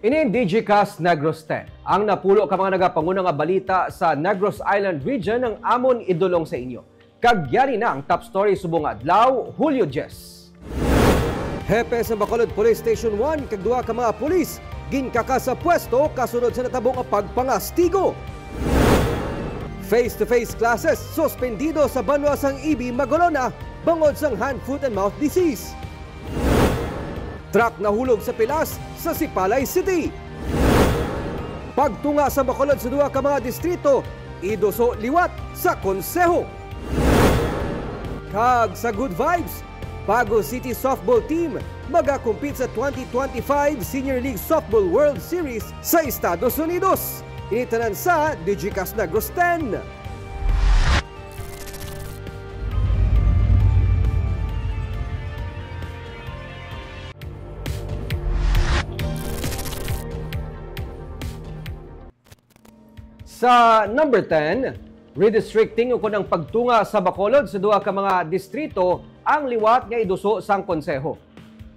Ini DigiCast Negros 10. Ang napulo ka mga nagapanguna nga balita sa Negros Island region ng amon idulong sa inyo. Kagyari na ang top story subong adlaw, Hulyo 10. Hepe sa Bacolod Police Station 1 kag duha ka mga pulis ginkaka sa pwesto kasunod sa natabong pagpangastigo. Face-to-face classes suspendido sa Banwa sang Ibi, Magolona bangod sang hand, foot and mouth disease. Truck nahulog sa pilas sa Sipalay City. Pagtunga sa Bacolod sa duha ka mga distrito, iduso liwat sa konseho. Kag sa good vibes, Bago City Softball Team magakumpit sa 2025 Senior League Softball World Series sa Estados Unidos. Initanan sa DigiCast Negros 10. Sa number 10, redistricting o kunang pagtunga sa Bacolod sa duha ka mga distrito ang liwat nga iduso sang konseho.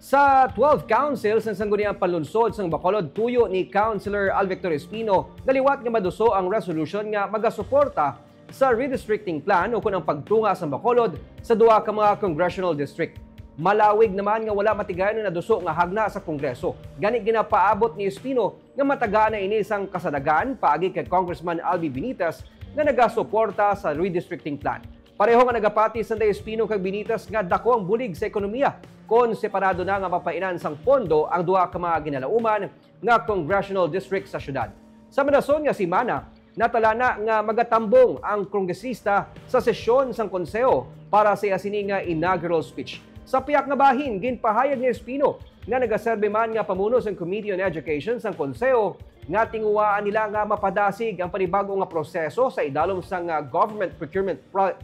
Sa 12 councils ng sangguniang panlunsod sang Bacolod, tuyo ni Councilor Alvictor Espino na liwat nga maduso ang resolution nga magasuporta sa redistricting plan o kunang pagtunga sa Bacolod sa duha ka mga congressional district. Malawig naman nga wala matigayon na naduso nga hagna sa Kongreso. Gani ginapaabot ni Espino nga matagaan na ini sang kasadagan paagi kay Congressman Albi Benitez nga nagasuporta sa redistricting plan. Pareho nga nagapati sa Espino kag Benitez nga dako ang bulig sa ekonomiya kon separado na nga mapainan sang pondo ang duha ka mga ginalauman nga congressional district sa syudad. Sa manason nga semana, natala na nga magatambong ang kongresista sa sesyon sang konseho para sa sini nga inaugural speech. Sa piyak nga bahin, ginpahayag ni Espino nga nagaserbe man nga pamuno sa Committee on Education sang konseho nga tinguwaan nila nga mapadasig ang panibagong nga proseso sa idalom sang Government Procurement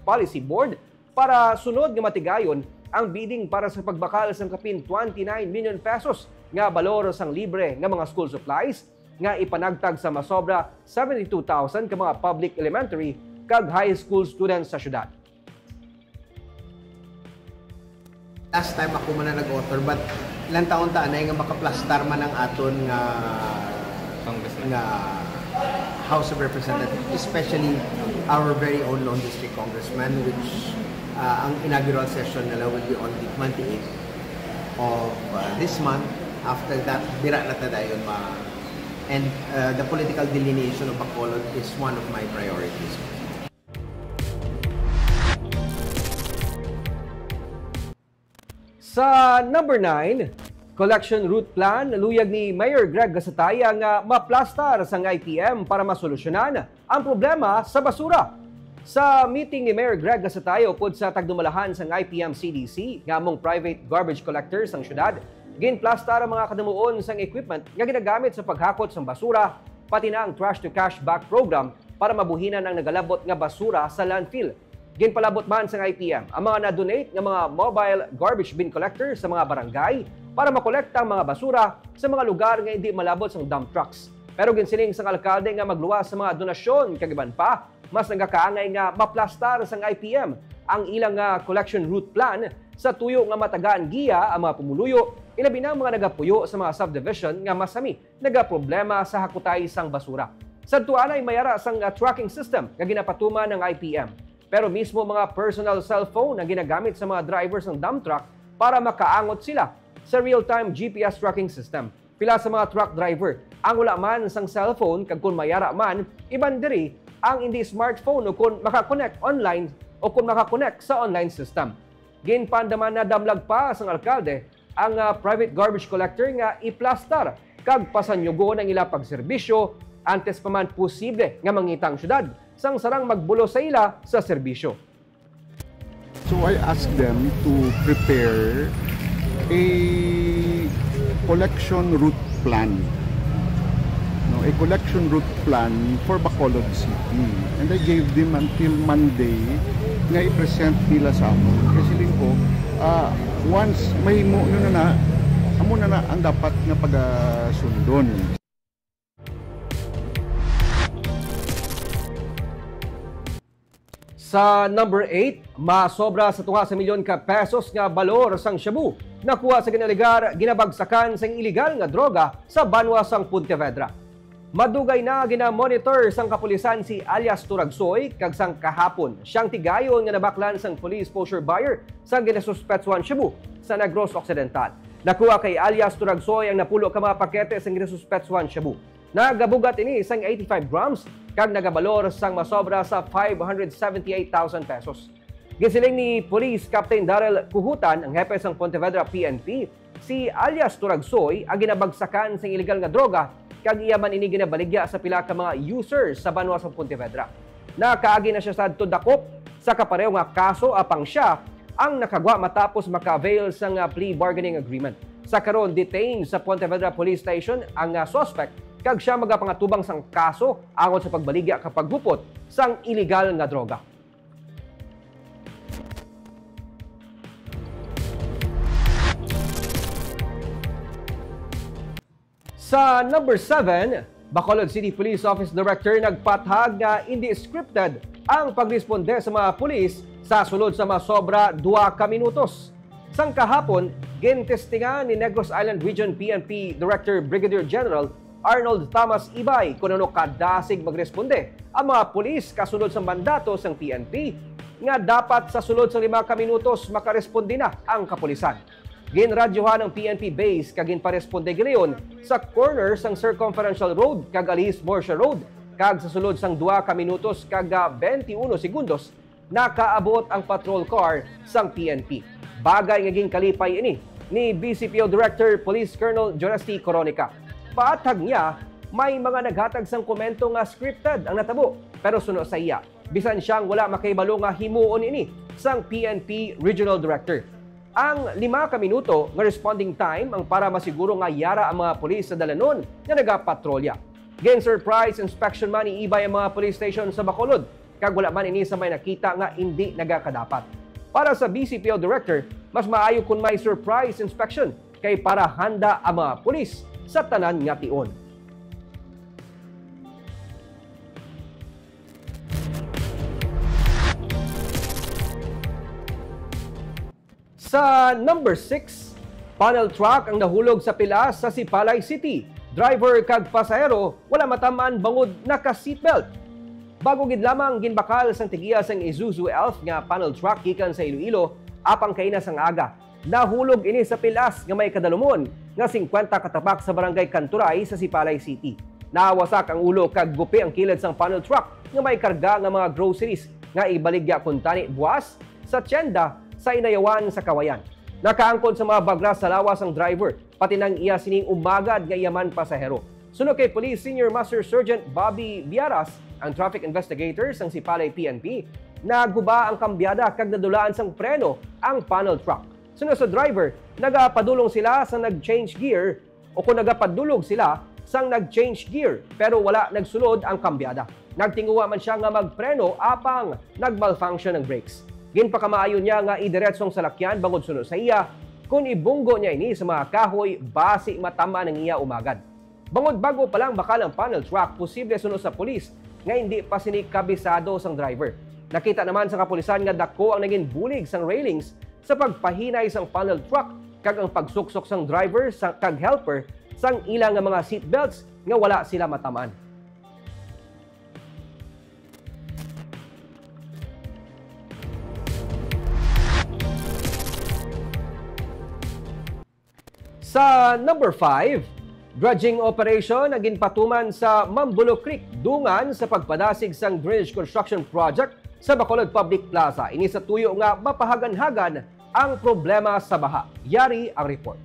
Policy Board para sunod nga matigayon ang bidding para sa pagbakal sang kapin 29 million pesos nga balor sang libre nga mga school supplies nga ipanagtag sa masobra 72,000 ka mga public elementary kag high school students sa syudad. Last time ako man na nag-author, but ilang taon ta na nga makaplastar man ang aton nga House of Representatives, especially our very own Lone District Congressman, which ang inaugural session nila will be on the 28th of this month. After that, bira na tadayon and the political delineation of Bacolod is one of my priorities. Sa number 9, collection route plan, luyag ni Mayor Greg Gasataya nga maplastar sang IPM para masolusyonan ang problema sa basura. Sa meeting ni Mayor Greg Gasataya upod sa tagdumalahan sang IPM CDC, nga among private garbage collectors sang syudad, ginplastar ang mga kadamuon sang equipment nga ginagamit sa paghakot sang basura, pati na ang trash to cash back program para mabuhinan ang nagalabot nga basura sa landfill. Ginpalabot man sa IPM ang mga na-donate ng mga mobile garbage bin collector sa mga barangay para makolekta ang mga basura sa mga lugar nga hindi malabot sa dump trucks. Pero ginsiling sang alkalde nga magluwas sa mga donasyon kagiban pa, mas nagakaangay nga maplastar sang IPM ang ilang collection route plan sa tuyo nga matagaan giya ang mga pumuluyo, ilabi na mga nagapuyo sa mga subdivision nga masami nagaproblema sa hakutay sang basura. Sa tuan ay mayara sang tracking system nga ginapatuman ng IPM. Pero mismo mga personal cellphone na ginagamit sa mga drivers ng dump truck para makaangot sila sa real-time GPS tracking system. Pila sa mga truck driver, ang wala man sang cellphone kag kung mayara man, iban diri ang hindi smartphone o kung makakonect online o kung makakonect sa online system. Ginpandaman na damlag pa sang alkalde ang private garbage collector nga iplastar kag pasanyugo ng ila pagserbisyo antes pa man posible nga mangitang syudad sang sarang magbulo sa ila sa serbisyo. So I asked them to prepare a collection route plan. No, a collection route plan for Bacolod City. And I gave them until Monday nga i-present nila sa amon. Kasi ko, once may mo na amo na ang dapat nga pagasundon. Sa Sa number 8, masobra sa 2 milyon ka pesos nga balor sang shabu nakuha sa ginaligar ginabagsakan sang iligal nga droga sa banwa sang Pontevedra. Madugay na gina-monitor sang kapulisan si alias Turagsoy kag sang kahapon siyang tigayon nga nabaklan sang police posture buyer sang ginasuspetsuhan shabu sa Negros Occidental. Nakuha kay alias Turagsoy ang napulo ka mga pakete sang ginasuspetsuhan shabu. Nagabugat ini sang 85 grams kag nagabalor sang masobra sa 578,000 pesos. Gisiling ni Police Captain Darrell Kuhutan, ang hepe sang Pontevedra PNP, si alias Turagsoy ang ginabagsakan sang iligal nga droga kag iya man ini ginabaligya sa pila ka mga users sa banwa sa Pontevedra. Nakaagi na siya sa dakop sa kapareho nga kaso apang siya ang nakagwa matapos maka-avail sang plea bargaining agreement. Sa karon detained sa Pontevedra Police Station ang suspect kag siya magapangatubang sang kaso angon sa pagbaligya kapag gupot sang iligal nga droga. Sa number 7, Bacolod City Police Office Director nagpatahag nga hindi scripted ang pagresponde sa mga pulis sa sulod sa masobra 2 ka minutos. Sang kahapon, gintestingan ni Negros Island Region PNP Director Brigadier General Arnold Thomas Ibay kung ano kadasig magresponde ang mga pulis kasunod sa mandato sang PNP nga dapat sa sulod sa 5 ka minutos makaresponde na ang kapulisan. Ginradyohan ng PNP base kag ginparesponde gileon sa corner sang Circumferential Road kag Alice Morsha Road kag sa sulod sang 2 ka minutos kag 21 segundos nakaabot ang patrol car sang PNP. Bagay nga ginkalipay ini ni BCPO Director Police Colonel Jonasti Coronica. Paatag niya, may mga naghatag sang komento nga scripted ang natabo pero suno sa iya. Bisan siyang wala makaibalo nga himuon ini sang PNP Regional Director. Ang 5 ka minuto nga responding time ang para masiguro nga yara ang mga pulis sa dalanon nga nagapatrolya. Gen surprise inspection man iibay ang mga police station sa Bacolod kag wala man ini sa may nakita nga hindi nagakadapat. Para sa BCPO Director, mas maayo kung may surprise inspection kay para handa ang mga pulis sa tanan nga tion. Sa number 6, panel truck ang nahulog sa pilas sa Sipalay City. Driver kag pasahero wala matamaan bangod naka-seatbelt. Bago gid lamang ginbakal sang tigiya sang Isuzu Elf nga panel truck gikan sa Iloilo apang kaina sang aga. Nahulog ini sa pilas nga may kadalumon nga 50 katapak sa barangay Kanturay sa Sipalay City. Nawasak ang ulo kag gupi ang kilid sang panel truck nga may karga nga mga groceries nga ibaligya kun tani buwas sa tiyenda sa Inayawan sa Kawayan. Nakaangkon sa mga bagras sa lawas ang driver, pati nang iya sining umagad nga iyaman pasahero. Sunod kay Police Senior Master Sergeant Bobby Viaras, ang traffic investigator sang Sipalay PNP, naguba ang kambyada kag nadulaan sang preno ang panel truck. Sunod sa driver, nagapadulong sila sa nag-change gear o kung nagapadulog sila sang nag-change gear pero wala nagsulod ang kambyada. Nagtinguwa man siya nga magpreno apang nag-malfunction ng brakes. Ginpakamaayon niya nga idiretsong salakyan bangod sunod sa iya kung ibunggo niya ini sa mga kahoy basi matama ng iya umagad. Bangod bago pa lang bakal ang panel truck, posible sunod sa pulis nga hindi pa sinikabisado sang driver. Nakita naman sa kapulisan nga dako ang naging bulig sang railings sa pagpahinay sang panel truck kag ang pagsuksok sang driver kag helper sang ilang nga mga seatbelts nga wala sila matamaan. Sa number 5, dredging operation na ginpatuman sa Mambulo Creek dungan sa pagpadasig sang drainage construction project sa Bacolod Public Plaza. Ini sa tuyo nga mapahagan-hagan ang problema sa baha. Yari ang report.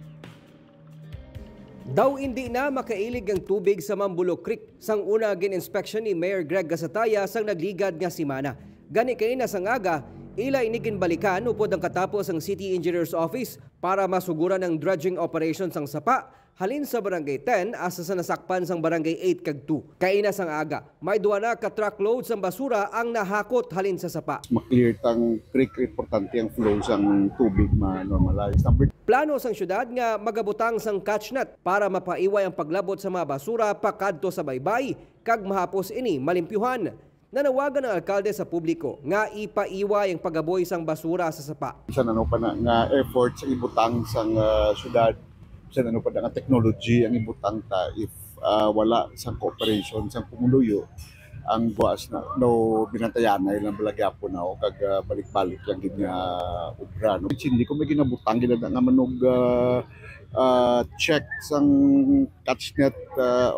Daw hindi na makailig ang tubig sa Mambulo Creek sang una gin-inspection ni Mayor Greg Gasataya sang nagligad nga simana. Gani kay na sang aga, ila inigin balikan upod ang katapos ang City Engineer's Office para masuguran ang dredging operations sang sapa halin sa Barangay 10 asa sa nasakpan sang Barangay 8 kag 2. Kaina sang aga, may duwa na ka truckload sang basura ang nahakot halin sa sapa. Ma-clear tang creek, importante ang flow sang tubig ma-normalize. Plano sang syudad nga magabutang sang catchnet para mapaiway ang paglabot sa mga basura pakadto sa baybay kag mahapos ini malimpyuhan. Nanawagan ng alkalde sa publiko nga ipaiway ang pagaboy sang basura sa sapa. Bisan ano pa na nga effort sa ibutang sang syudad, bisan ano pa na nga technology ang ibutang ta if wala sang cooperation sang pumuluyo ang buwas na no binantayan na ilang balagyapo na o kag balik-balik lang gid nga obra no. Hindi ko may ginabutang gid nga manog check sang catchnet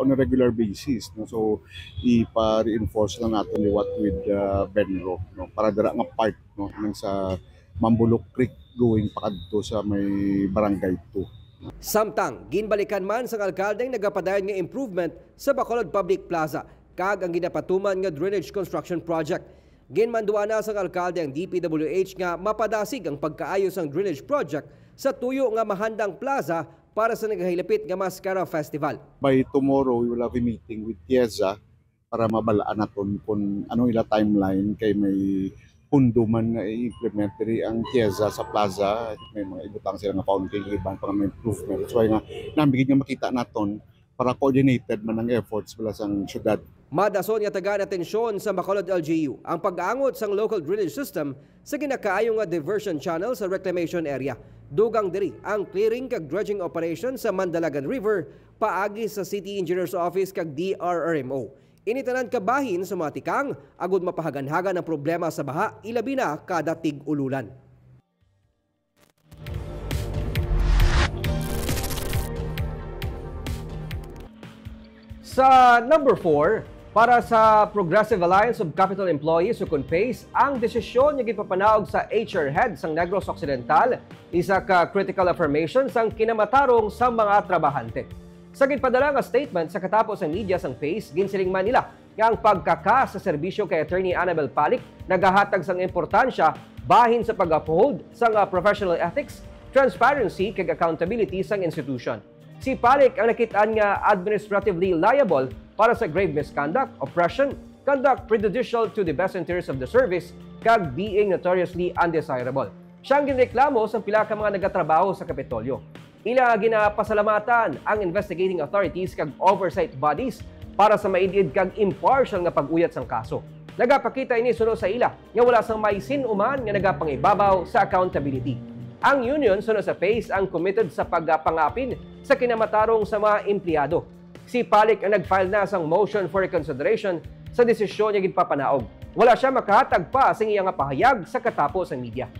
on a regular basis no. So ipa-reinforce lang natin liwat with Benro no para dira nga part no nang sa Mambulok Creek going pakadto sa may barangay 2. Samtang ginbalikan man sang alkalde nagapadayon nga improvement sa Bacolod Public Plaza kag ang ginapatuman nga drainage construction project. Ginmanduan na sang alkalde ang DPWH nga mapadasig ang pagkaayos ang drainage project sa tuyo nga mahandang plaza para sa nagahilapit nga Mascara Festival. By tomorrow, we will have a meeting with TIEZA para mabalaan natin kung anong ila timeline kay may pundo man na i-implement ang TIEZA sa plaza. May mga ibutang sila nga fountain, iban para may improvement. That's why nga nambigid nga makita natin para coordinated man ang efforts mula sa syudad. Madason nga tagaan atensyon sa Bacolod LGU ang pag-angot sang local drainage system sa ginakaayo nga diversion channel sa reclamation area. Dugang diri ang clearing kag dredging operation sa Mandalagan River paagi sa City Engineer's Office kag DRRMO. Initanan kabahin sa mga tikang agud mapahaganhagan ang problema sa baha ilabi na kada tig-ululan. Sa number 4, para sa Progressive Alliance of Capital Employees o CONPACE, ang desisyon nga gipapanaog sa HR head sang Negros Occidental isa ka critical affirmation sang kinamatarong sa mga trabahante. Sa ginpadala nga statement sa katapos ang media sang PACE, ginsiling man nila nga ang pagkaka sa serbisyo kay Attorney Annabel Palik nagahatag sang importansya bahin sa pag-uphold sang professional ethics, transparency kag accountability sang institution. Si Palik ang nakitaan nga administratively liable para sa grave misconduct, oppression, conduct prejudicial to the best interest of the service, kag being notoriously undesirable. Siyang ginreklamo sa pila ka mga nagatrabaho sa Kapitolyo. Ila ginapasalamatan ang investigating authorities kag oversight bodies para sa maidid kag impartial nga pag-uyat sang kaso. Nagapakita ini suno sa ila nga wala sang may sinuman nga nagapangibabaw sa accountability. Ang union suno sa PACE ang committed sa pagpangapin sa kinamatarong sa mga empleyado. Si Palik ang nag-file na sang motion for reconsideration sa desisyon niya ginpapanaog. Wala siya makahatag pa sa iyang pahayag sa katapos ng media.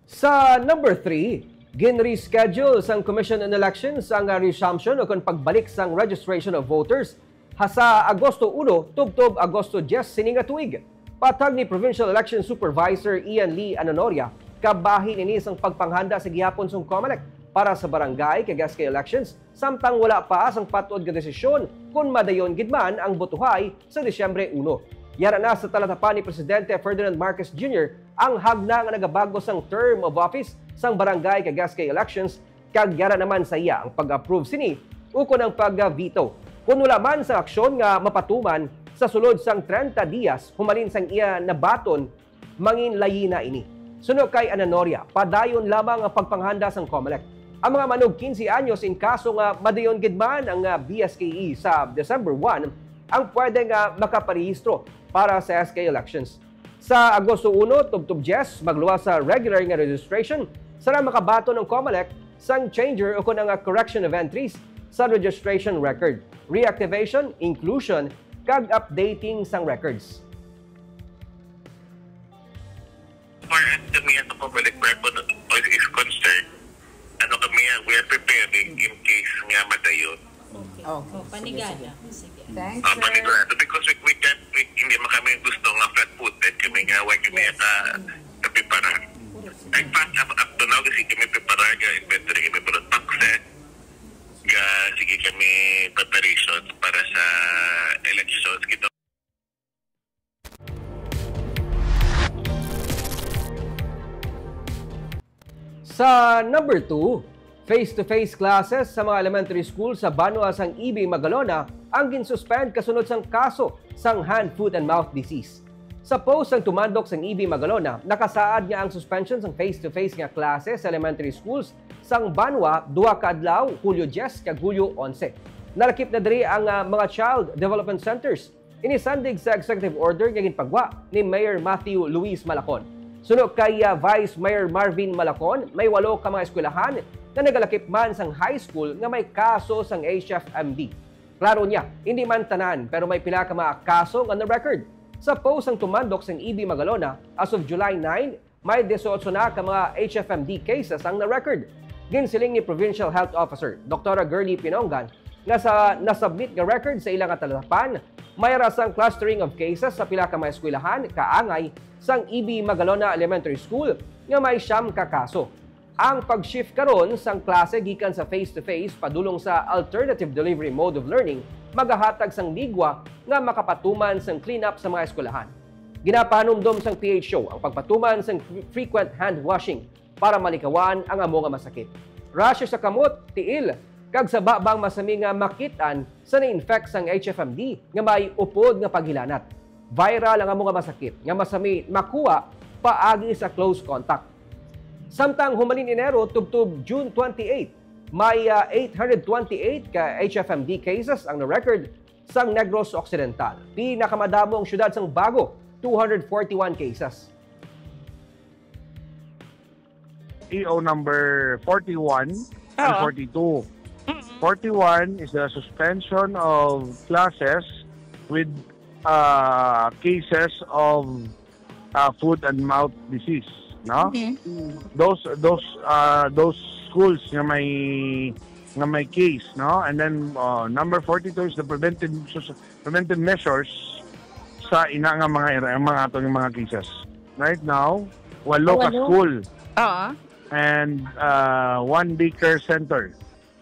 Sa number 3, gin-reschedule sang Commission on Elections ang resumption o kung pagbalik sang registration of voters sa Agosto 1 tubtob Agosto 10 sininga tuig. Patag ni Provincial Election Supervisor Ian Lee Anonoria, kabahin ini sang pagpanghanda sa gihapon sang COMELEC para sa barangay kag SK elections samtang wala pa sang patuod nga desisyon kung madayon gidman ang botohay sa Disyembre 1. Yara na sa talatapan ni Presidente Ferdinand Marcos Jr. ang hagna nga nagabago sang term of office sang barangay kag SK elections kag yara naman sa iya ang pag-approve sini ukon ang pag-veto. Kung wala man sa aksyon nga mapatuman sa sulod sang 30 dias humalin sang iya nabaton mangin layina ini. Suno kay Anonoria, padayon lamang ang pagpanghanda sang COMELEC. Ang mga manog 15 anyos in kaso nga madayon gidman ang BSKE sa December 1 ang pwede nga makaparehistro para sa SK elections. Sa Agosto 1 tubtob 10 magluwas sa regular nga registration sara makabaton ng COMELEC sang changer o kun ang correction of entries sa registration record, reactivation, inclusion kag updating sang records. For us, kami as a public record is concerned, we are preparing in case nga madayon. Okay. Oh, panigada. Sige. Thanks, sir. Panigurado because we can't, hindi mo kami gusto nga flat-footed, kami nga, wag kami kapipara. Ay, up to now, kasi kami prepara, inventory kami para taxes, sige kami preparation para sa elections, gitu. Sa number 2, face-to-face classes sa mga elementary school sa Banwa sang EB Magalona ang ginsuspend kasunod sang kaso sang hand, foot and mouth disease. Sa post ang tumandok sang EB Magalona, nakasaad nga ang suspension sang face-to-face nga klase sa elementary schools sang Banwa 2 ka adlaw, Hulyo 10 kag Hulyo 11. Nalakip na diri ang mga child development centers. Inisandig sa executive order nga ginpagwa ni Mayor Matthew Luis Malacon. Sunod kay Vice Mayor Marvin Malacon, may 8 ka mga eskwelahan na nagalakip man sang high school nga may kaso sang HFMD. Klaro niya, hindi man tanan pero may pila ka mga kaso on the record. Sa post ang tumandok sang EB Magalona, as of July 9, may 18 na ka mga HFMD cases ang na-record. Ginsiling ni Provincial Health Officer Dr. Girlie Pinongan nga sa nasubmit nga record sa ilang katalapan, may rasang clustering of cases sa pila ka mga eskwelahan kaangay sang EB Magalona Elementary School nga may 9 ka kaso. Ang pag-shift karon sang klase gikan sa face-to-face padulong sa alternative delivery mode of learning magahatag sang ligwa nga makapatuman sang cleanup sa mga eskwelahan. Ginapanumdom sang PHO ang pagpatuman sang frequent hand washing para malikawan ang amo nga masakit. Rasyo sa kamot, tiil, kag sa babang masami nga makitan sa na-infect sang HFMD nga may upod nga paghilanat. Viral ang amo nga masakit nga masami makuha paagi sa close contact. Samtang humalin Enero tubtub June 28, may 828 ka HFMD cases ang na-record sang Negros Occidental. Pinakamadamo ang syudad sang Bago, 241 cases. EO number 41 and 42. 41 is the suspension of classes with cases of foot and mouth disease. No? Those schools nga may case, no? And then number 42 is the preventive measures sa ina nga mga atong mga cases. Right now, 8 ka school. And 1 daycare center.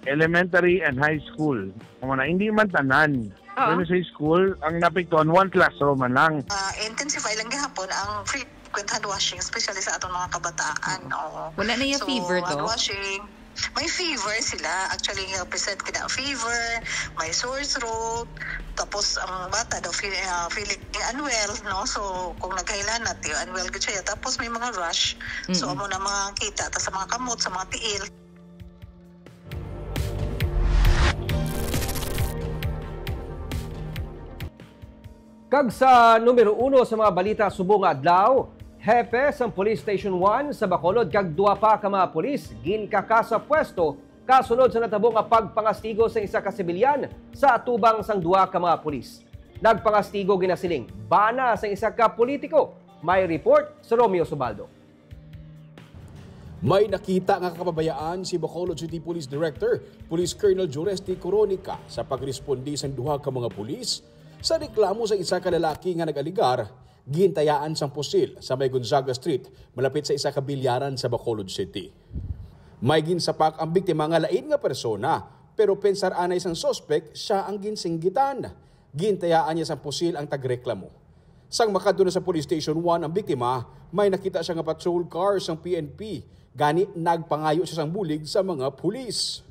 Elementary and high school. Hindi man tanan. When say school, ang napikton 1 classroom man lang. Intensify lang gihapon ang frequent hand washing, especially sa atong mga kabataan. Wala na yung fever to? Hand washing, may fever sila. Actually, present kina fever, may sore throat, tapos ang bata daw feeling unwell, no? So, kung nagkailanat, unwell gud siya. Tapos may mga rush. So, amo na mga kita, sa mga kamot, sa mga tiil. Kag sa numero 1 sa mga balita subong adlaw, hepe sang Police Station 1 sa Bacolod kag 2 pa ka mga pulis ginkaka sa pwesto kasunod sa natabo nga pagpangastigo sa isa ka sibilyan sa atubang sang 2 ka mga pulis. Nagpangastigo ginasiling bana sa isa ka politiko. May report sa Romeo Subaldo. May nakita nga kapabayaan si Bacolod City Police Director, Police Colonel Juresti Coronica sa pagrespondi sa 2 ka mga pulis sa reklamo sa isa ka lalaki nga nag-aligar, gintayaan sang pusil sa may Gonzaga Street, malapit sa isa ka bilyaran sa Bacolod City. May ginsapak ang biktima nga lain nga persona, pero pensar anay sang sospek siya ang ginsinggitan. Gintayaan niya sang pusil ang tagreklamo. Sang makadto na sa Police Station 1 ang biktima, may nakita siya nga patrol car sang PNP, gani nagpangayo siya sang bulig sa mga pulis.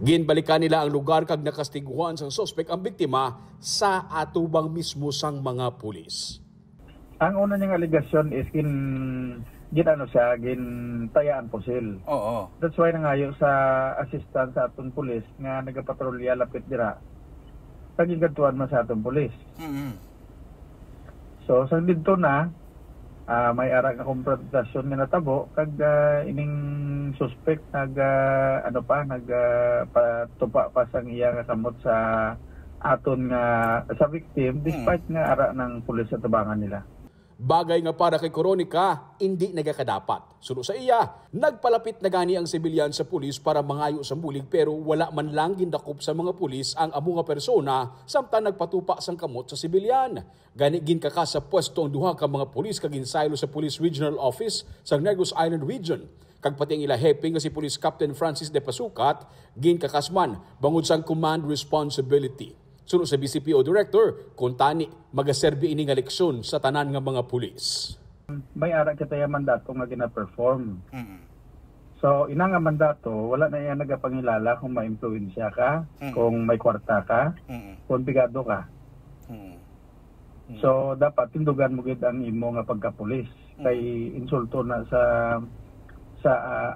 Ginbalikan nila ang lugar kag nakastiguan sang sospek ang biktima sa atubang mismo sang mga pulis. Ang una niyang aligasyon is gintayaan pusil. Oo. That's why nangayo sa assistant sa atong pulis nga nagapatrolya lapit dira. Tagigadtuan man sa atong pulis. So sa didto na may ara nga konfrontasyon nga natabo kag ining suspect patupa pa sang iya nga kamot sa aton nga sa victim despite nga ara ng pulis sa tabangan nila. Bagay nga para kay Coronica, hindi nagakadapat. Suno sa iya, nagpalapit na gani ang sibilyan sa pulis para mangayo sa bulig pero wala man lang gindakop sa mga pulis ang amo nga persona samtang nagpatupa sang kamot sa sibilyan. Gani ginkaka sa pwesto ang 2 ka mga pulis kag ginsaylo sa Police Regional Office sa Negros Island Region. Kag pati ang ila hepe nga si Police Captain Francis De Pasukat, ginkakasman bangod sang command responsibility. Sunod sa BCPO Director, kung tani, magaserbi ini nga leksyon sa tanan nga mga pulis. May ara kita mandato nga gina-perform. So, ina nga mandato, wala na yan nagapangilala kung ma-influensya ka, kung may kwarta ka, kung bigado ka. So dapat tindugan mo gid ang imo nga pagka-pulis kay insulto na sa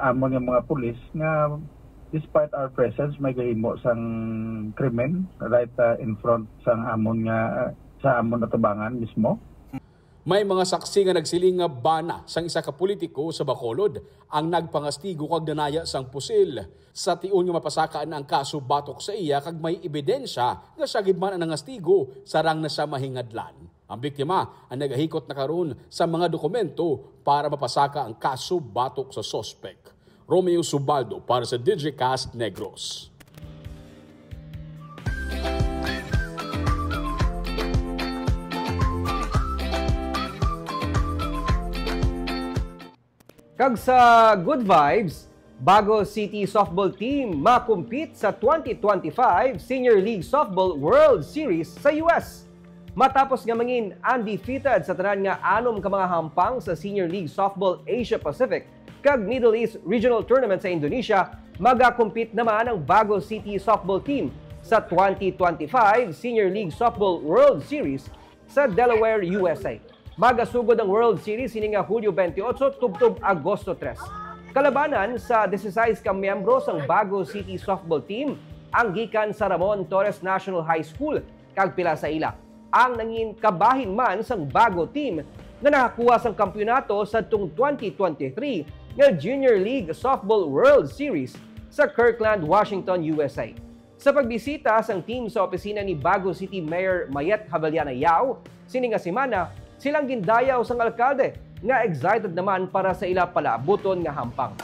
amon nga mga pulis nga despite our presence may gahimo sang krimen right in front sang amon nga sa amon na tabangan mismo. May mga saksi nga nagsiling nga bana sang isa ka politiko sa Bacolod ang nagpangastigo kag nanaya sang pusil. Sa tiun nga mapasakaan ang kaso batok sa iya kag may ebidensya nga siya gid man ang nangastigo sarang na siya mahingadlan. Ang biktima ang nagahikot na karon sa mga dokumento para mapasaka ang kaso batok sa sospek. Romeo Subaldo para sa Digicast Negros. Kag sa good vibes, Bago City Softball Team makumpit sa 2025 Senior League Softball World Series sa US. Matapos nga mangin undefeated sa tanan nga 6 ka mga hampang sa Senior League Softball Asia Pacific kag Middle East Regional Tournament sa Indonesia, magakumpit naman ang Bago City Softball Team sa 2025 Senior League Softball World Series sa Delaware, USA. Magasugod ang World Series sininga Hulyo 28 tubtob Agosto 3. Kalabanan sa 16 ka miyembro sang Bago City Softball Team ang gikan sa Ramon Torres National High School kag pila sa ila. Ang nangin kabahin man sang Bago Team nga nakakuha sang kampyonato sa tung 2023 nga Junior League Softball World Series sa Kirkland, Washington, USA. Sa pagbisita sang team sa opisina ni Bago City Mayor Mayet Havellana Yao, sininga semana silang gindayaw sang alkalde nga excited naman para sa ila palabuton nga hampang.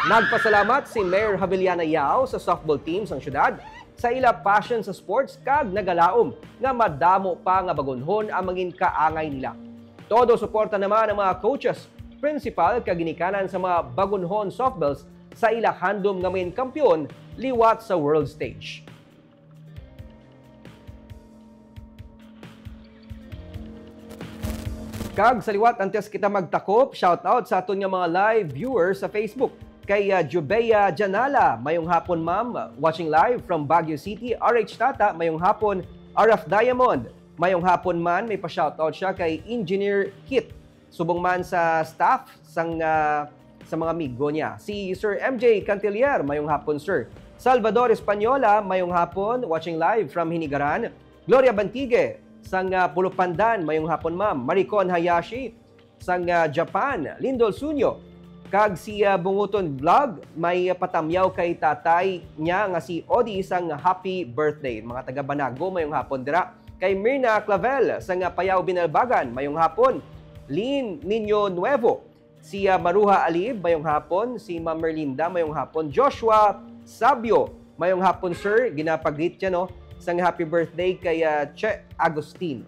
Nagpasalamat si Mayor Havellana Yao sa softball team sang syudad sa ila passion sa sports kag nagalaom nga madamo pa nga bagunhon ang mangin kaangay nila. Todo suporta naman ang mga coaches, principal kag ginikanan sa mga bagunhon softballs sa ila handom nga main kampiyon liwat sa world stage. Kag sa liwat antes kita magtakop, shout out sa aton nga mga live viewers sa Facebook. Kay Jubeya Janala, mayong hapon ma'am, watching live from Baguio City. RH Tata, mayong hapon. RF Diamond, mayong hapon man, may pa-shout out siya kay Engineer Kit. Subong man sa staff sa mga amigo niya. Si Sir MJ Cantilier, mayong hapon sir. Salvador Española, mayong hapon, watching live from Hinigaran. Gloria Bantigue, sang Pulupandan, mayong hapon ma'am. Maricon Hayashi, sang Japan. Lindol Sunyo, kag si Bunguton Vlog, may patamyaw kay tatay niya nga si Odi sang happy birthday. Mga taga Banago, mayong hapon dira. Kay Mirna Clavel, sang Payaw Binalbagan, mayong hapon. Lin Niño Nuevo, si Maruha Alib, mayong hapon. Si Ma'am Merlinda, mayong hapon. Joshua Sabio, mayong hapon sir. Ginapag-greet siya no, sang happy birthday kay Che Agustin.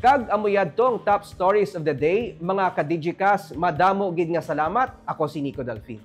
Kag amuyad tong top stories of the day, mga ka-Digikas, madamo gid nga salamat. Ako si Nico Dalfin.